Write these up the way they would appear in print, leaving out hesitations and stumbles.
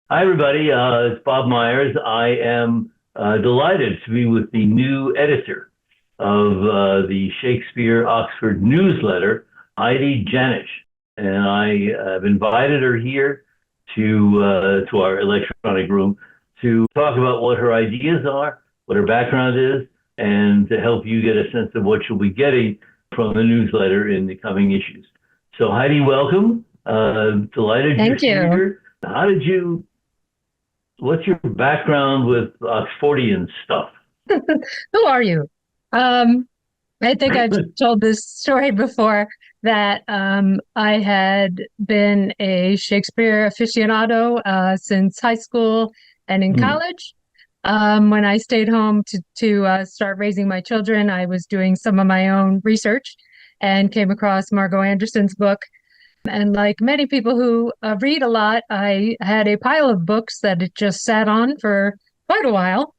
Hi, everybody. It's Bob Meyers. I am delighted to be with the new editor of the Shakespeare Oxford Newsletter, Heidi Jannsch. And I have invited her here to our electronic room to talk about what her ideas are, what her background is, and to help you get a sense of what you'll be getting from the newsletter in the coming issues. So, Heidi, welcome. Delighted Thank you're you. here. How did you What's your background with Oxfordian stuff? Who are you? Um, I think I've told this story before that I had been a Shakespeare aficionado since high school and in Hmm. college. When I stayed home to start raising my children, I was doing some of my own research and came across Margot Anderson's book. And like many people who read a lot, I had a pile of books that it just sat on for quite a while.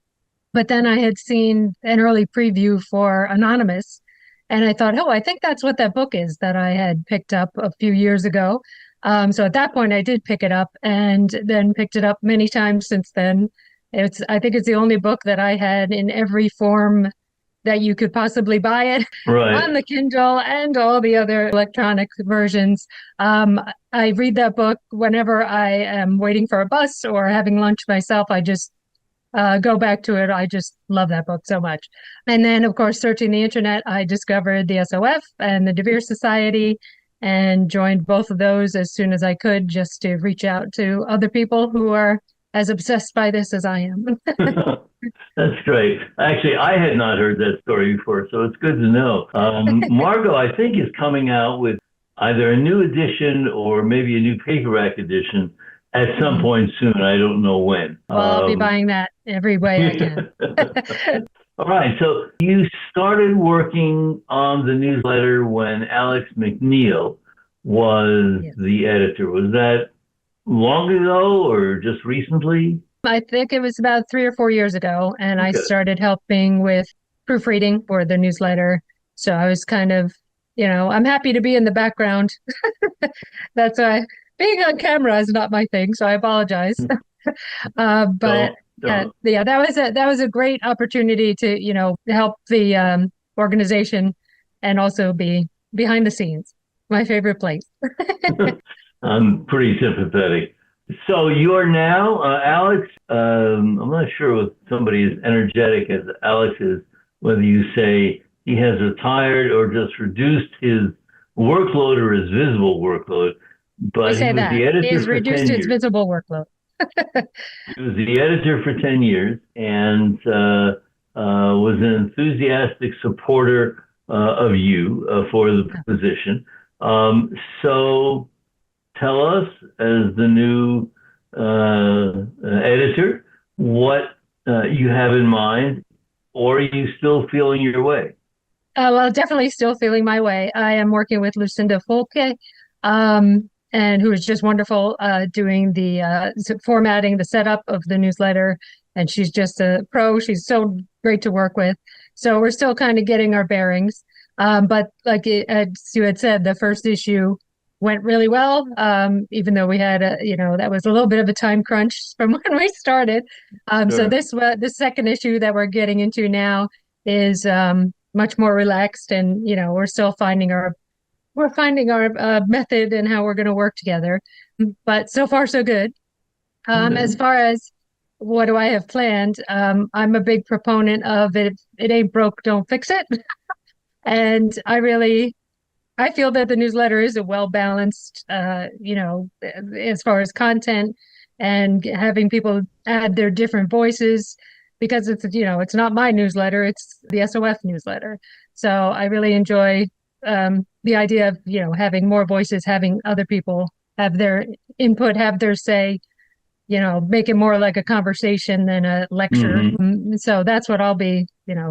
But then I had seen an early preview for Anonymous, and I thought, oh, I think that's what that book is that I had picked up a few years ago. So at that point, I did pick it up, and then picked it up many times since then. I think it's the only book that I had in every form that you could possibly buy it Right. on the Kindle and all the other electronic versions. I read that book whenever I am waiting for a bus or having lunch myself. I just go back to it. I just love that book so much. And then, of course, searching the internet, I discovered the SOF and the De Vere Society and joined both of those as soon as I could just to reach out to other people who are as obsessed by this as I am. That's great. Actually, I had not heard that story before, so it's good to know. Margot, I think, is coming out with either a new edition or maybe a new paperback edition at some point soon. I don't know when. Well, I'll be buying that every way I can. All right. So you started working on the newsletter when Alex McNeil was Yes. the editor. Was that long ago or just recently? I think it was about 3 or 4 years ago, and I Okay. started helping with proofreading for the newsletter. So I was kind of, I'm happy to be in the background. That's why being on camera is not my thing, so I apologize. But Don't, don't. yeah, that was a great opportunity to, help the organization and also be behind the scenes. My favorite place. I'm pretty sympathetic. So you're now, Alex, I'm not sure with somebody as energetic as Alex is, whether you say he has retired or just reduced his workload or his visible workload, We but he say was that. the He editor has for reduced 10 his years. visible workload. He was the editor for 10 years and was an enthusiastic supporter of you for the position. Um, so tell us, as the new editor, what you have in mind, or are you still feeling your way? Well, definitely still feeling my way. I am working with Lucinda Folke, and who is just wonderful doing the formatting, the setup of the newsletter. And she's just a pro. She's so great to work with. So we're still kind of getting our bearings. But like as you had said, the first issue went really well, even though we had that was a little bit of a time crunch from when we started. So Sure. the second issue that we're getting into now is much more relaxed, and we're finding our method and how we're going to work together. But so far so good. As Okay. far as what do I have planned, I'm a big proponent of it ain't broke, don't fix it. And I feel that the newsletter is a well balanced, as far as content and having people add their different voices, because it's not my newsletter, it's the SOF newsletter. So I really enjoy the idea of, having more voices, having other people have their input, have their say, make it more like a conversation than a lecture. Hmm. So that's what I'll be,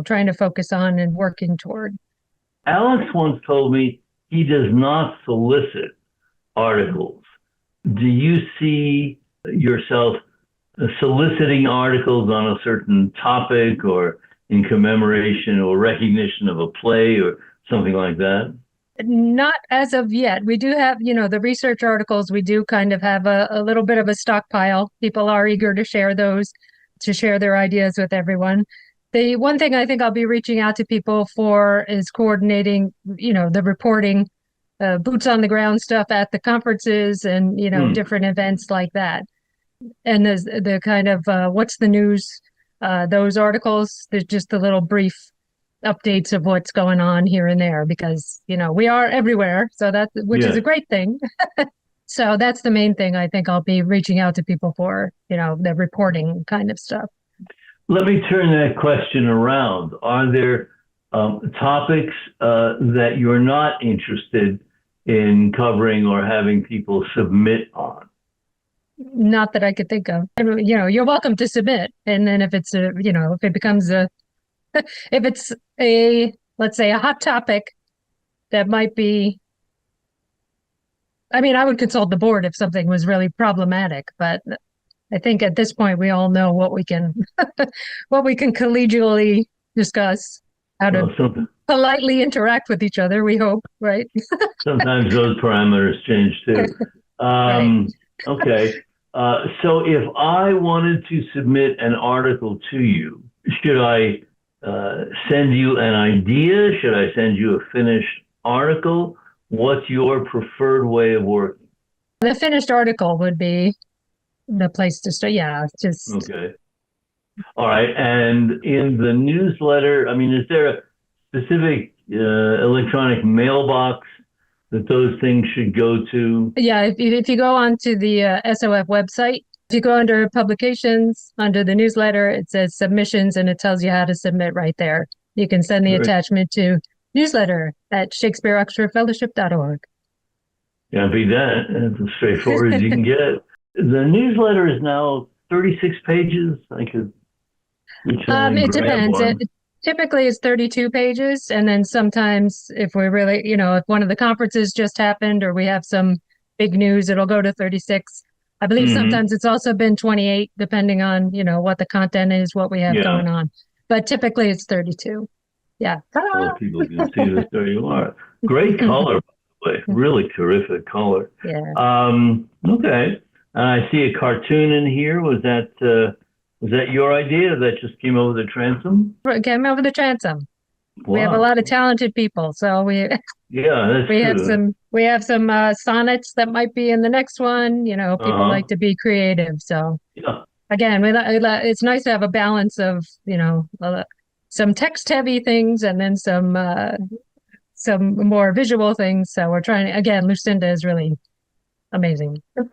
trying to focus on and working toward. Alex once told me he does not solicit articles. Do you see yourself soliciting articles on a certain topic or in commemoration or recognition of a play or something like that? Not as of yet. We do have, the research articles, we do kind of have a little bit of a stockpile. People are eager to share those, to share their ideas with everyone. The one thing I think I'll be reaching out to people for is coordinating, the reporting, boots on the ground stuff at the conferences and, different events like that. And the kind of what's the news, those articles, there's just the little brief updates of what's going on here and there because, we are everywhere. So which is a great thing. So that's the main thing I think I'll be reaching out to people for, the reporting kind of stuff. Let me turn that question around. Are there topics that you're not interested in covering or having people submit on? Not that I could think of. You're welcome to submit. And then if it's if it becomes if it's let's say a hot topic that might be, I would consult the board if something was really problematic, but I think at this point we all know what we can collegially discuss, how to politely interact with each other, we hope, right? Sometimes those parameters change too. Right. Okay. So if I wanted to submit an article to you, should I send you an idea? Should I send you a finished article? What's your preferred way of working? The finished article would be the place to start. Yeah, just okay. All right. And in the newsletter, is there a specific electronic mailbox that those things should go to? Yeah, if you go onto the SOF website, if you go under publications, under the newsletter, it says submissions and it tells you how to submit right there. You can send the attachment to newsletter at ShakespeareOxfordFellowship.org. Can't beat that. It's as straightforward as you can get. The newsletter is now 36 pages. It depends. Typically it's 32 pages. And then sometimes if we're really, if one of the conferences just happened or we have some big news, it'll go to 36. I believe sometimes it's also been 28, depending on, what the content is, what we have going on. But typically it's 32. Yeah. Well, people can see this. There you are. Great color, by the way. Really terrific color. Yeah. Okay. I see a cartoon in here. Was that your idea, or that just came over the transom? Came over the transom. Wow. We have a lot of talented people, so that's true. We have some sonnets that might be in the next one. People like to be creative. So again, it's nice to have a balance of some text-heavy things and then some more visual things. So we're trying. Again, Lucinda is really amazing. Having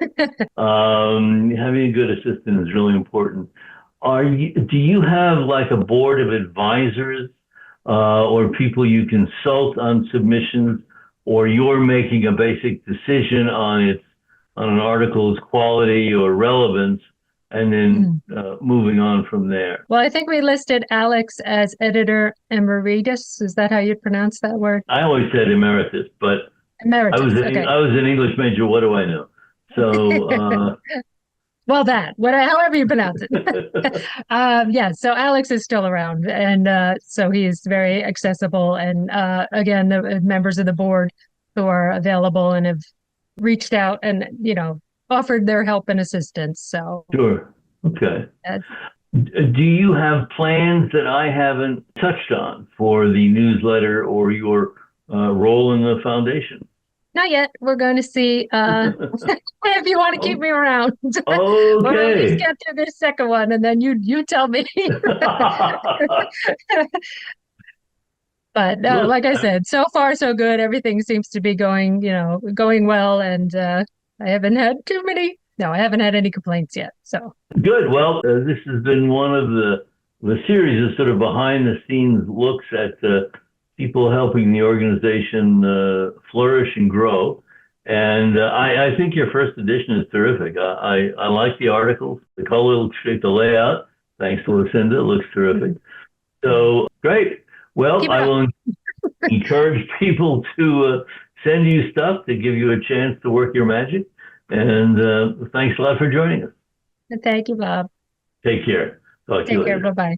a good assistant is really important. Do you have like a board of advisors or people you consult on submissions, or you're making a basic decision on an article's quality or relevance, and then moving on from there? Well, I think we listed Alex as editor emeritus. Is that how you pronounce that word? I always said emeritus, but emeritus. I was an English major. What do I know? So. Well, however you pronounce it. So Alex is still around, and so he is very accessible. And again, the members of the board who are available and have reached out and, offered their help and assistance. So sure. Okay. Do you have plans that I haven't touched on for the newsletter or your role in the foundation? Not yet. We're going to see if you want to keep me around. Okay. We'll at least get to this second one, and then you tell me. But like I said, so far so good. Everything seems to be going well, and I haven't had any complaints yet. So good. Well, this has been one of the series of sort of behind the scenes looks at people helping the organization flourish and grow. And I think your first edition is terrific. I like the articles. The color looks great. The layout, thanks to Lucinda, looks terrific. So great. Well, I will encourage people to send you stuff to give you a chance to work your magic. And thanks a lot for joining us. Thank you, Bob. Take care. Talk to you later. Take care. Bye-bye.